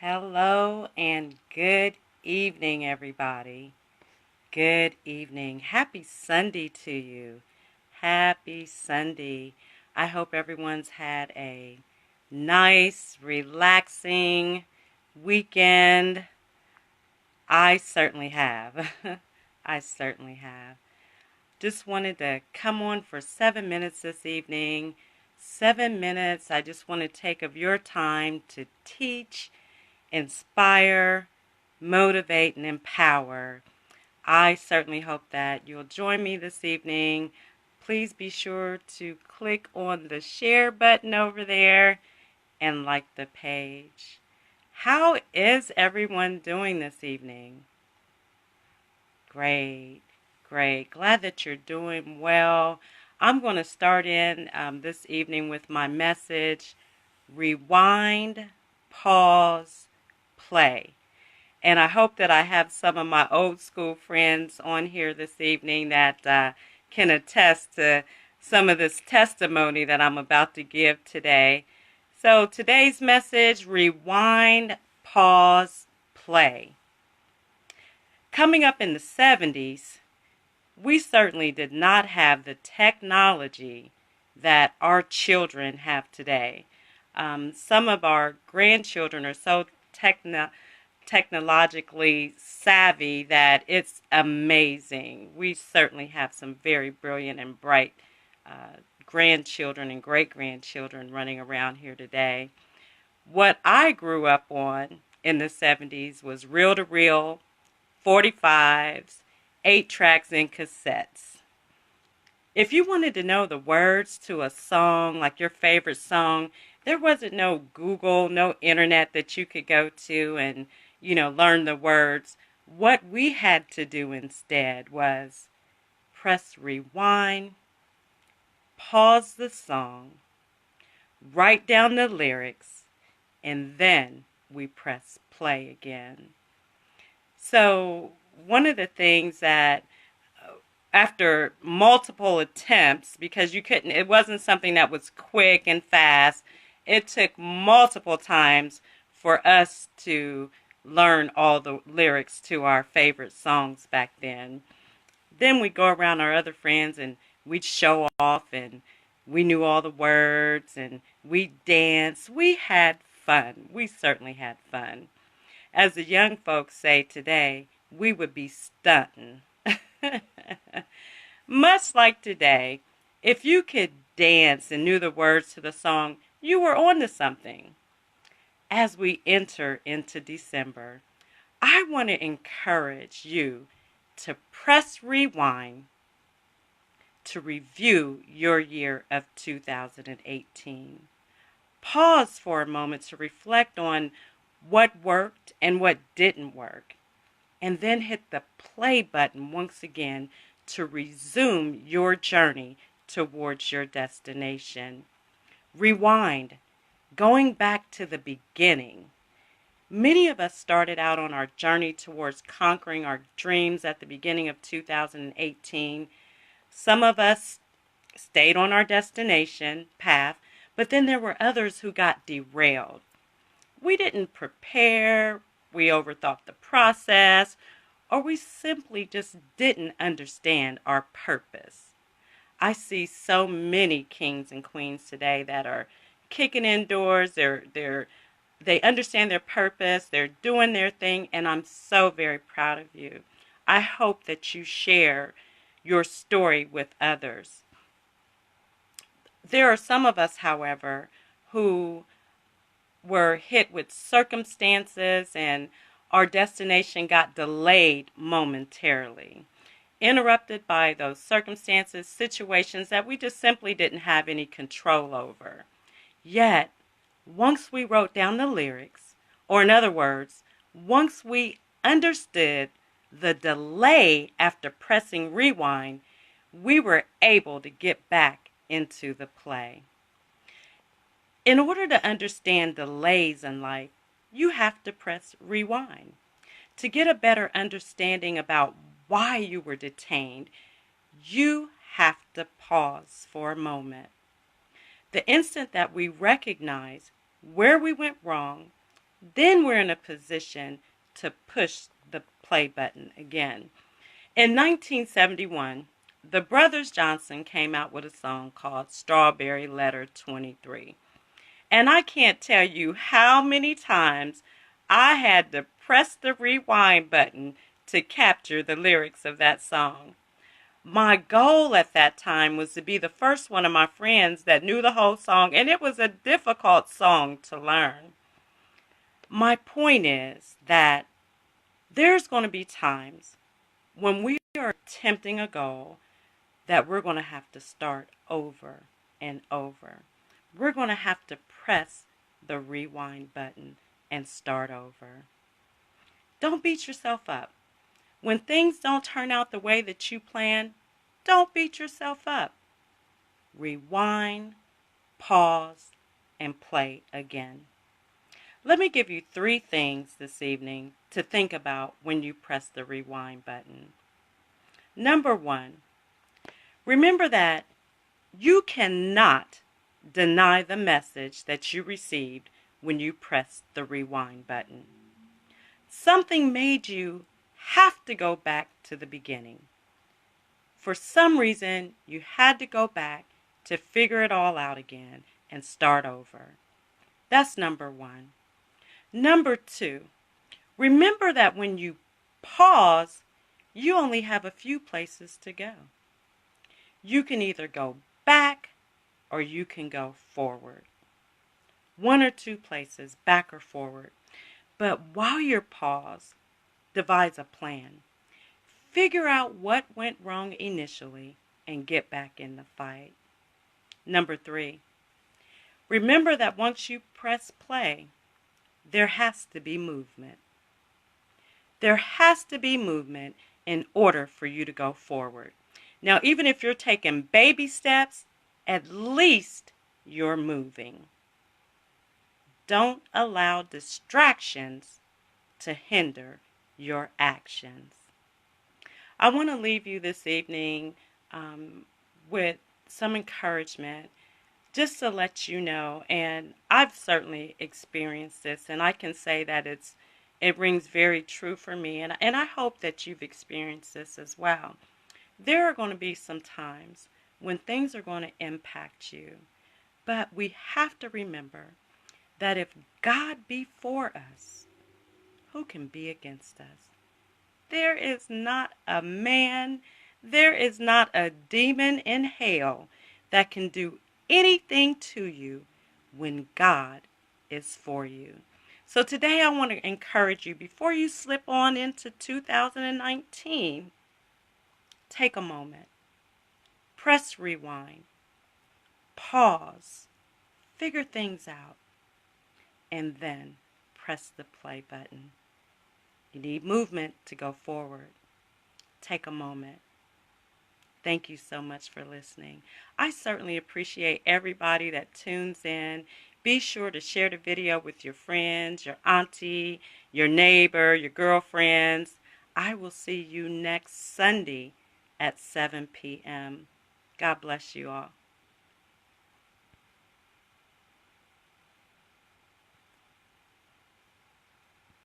Hello and good evening, everybody. Good evening. Happy Sunday to you. Happy Sunday. I hope everyone's had a nice, relaxing weekend. I certainly have. I certainly have. Just wanted to come on for 7 minutes this evening. 7 minutes. I just want to take of your time to teach, inspire, motivate, and empower. I certainly hope that you'll join me this evening. Please be sure to click on the share button over there and like the page. How is everyone doing this evening? Great, great. Glad that you're doing well. I'm going to start in this evening with my message: rewind, pause, play. And I hope that I have some of my old school friends on here this evening that can attest to some of this testimony that I'm about to give today. So today's message: rewind, pause, play. Coming up in the 70s, we certainly did not have the technology that our children have today. Some of our grandchildren are so technologically savvy that it's amazing. We certainly have some very brilliant and bright grandchildren and great-grandchildren running around here today. What I grew up on in the 70s was reel-to-reel, 45s, 8 tracks, and cassettes. If you wanted to know the words to a song, like your favorite song, there wasn't no Google, no internet that you could go to and, learn the words. What we had to do instead was press rewind, pause the song, write down the lyrics, and then we press play again. So one of the things that after multiple attempts, because it wasn't something that was quick and fast, it took multiple times for us to learn all the lyrics to our favorite songs back then. Then we'd go around our other friends and we'd show off, and we knew all the words, and we'd dance. We had fun. We certainly had fun. As the young folks say today, we would be stunting. Much like today, if you could dance and knew the words to the song, you were on to something. As we enter into December, I want to encourage you to press rewind to review your year of 2018. Pause for a moment to reflect on what worked and what didn't work, and then hit the play button once again to resume your journey towards your destination. Rewind, going back to the beginning. Many of us started out on our journey towards conquering our dreams at the beginning of 2018. Some of us stayed on our destination path, but then there were others who got derailed. We didn't prepare, we overthought the process, or we simply just didn't understand our purpose. I see so many kings and queens today that are kicking indoors. They understand their purpose. They're doing their thing, and I'm so very proud of you. I hope that you share your story with others. There are some of us, however, who were hit with circumstances and our destination got delayed momentarily, interrupted by those circumstances, situations that we just simply didn't have any control over. Yet, once we wrote down the lyrics, or in other words, once we understood the delay after pressing rewind, we were able to get back into the play. In order to understand delays in life, you have to press rewind. To get a better understanding about why you were detained, you have to pause for a moment. The instant that we recognize where we went wrong, then we're in a position to push the play button again. In 1971, the Brothers Johnson came out with a song called Strawberry Letter 23. And I can't tell you how many times I had to press the rewind button to capture the lyrics of that song. My goal at that time was to be the first one of my friends that knew the whole song, and it was a difficult song to learn. My point is that there's going to be times when we are attempting a goal that we're going to have to start over and over. We're going to have to press the rewind button and start over. Don't beat yourself up. When things don't turn out the way that you planned, don't beat yourself up. Rewind, pause, and play again. Let me give you 3 things this evening to think about when you press the rewind button. Number 1, remember that you cannot deny the message that you received when you pressed the rewind button. Something made you have to go back to the beginning. For some reason, you had to go back to figure it all out again and start over. That's number 1. Number 2, remember that when you pause, you only have a few places to go. You can either go back or you can go forward. 1 or 2 places, back or forward. But while you're paused, devise a plan. Figure out what went wrong initially and get back in the fight. Number 3, remember that once you press play, there has to be movement. There has to be movement in order for you to go forward. Now, even if you're taking baby steps, at least you're moving. Don't allow distractions to hinder your actions. I want to leave you this evening with some encouragement just to let you know, and I've certainly experienced this, and I can say that it rings very true for me, and I hope that you've experienced this as well. There are going to be some times when things are going to impact you, but we have to remember that if God be for us, who can be against us? There is not a man, there is not a demon in hell that can do anything to you when God is for you. So today I want to encourage you, before you slip on into 2019, take a moment, press rewind, pause, figure things out, and then press the play button. You need movement to go forward. Take a moment. Thank you so much for listening. I certainly appreciate everybody that tunes in. Be sure to share the video with your friends, your auntie, your neighbor, your girlfriends. I will see you next Sunday at 7 p.m. God bless you all.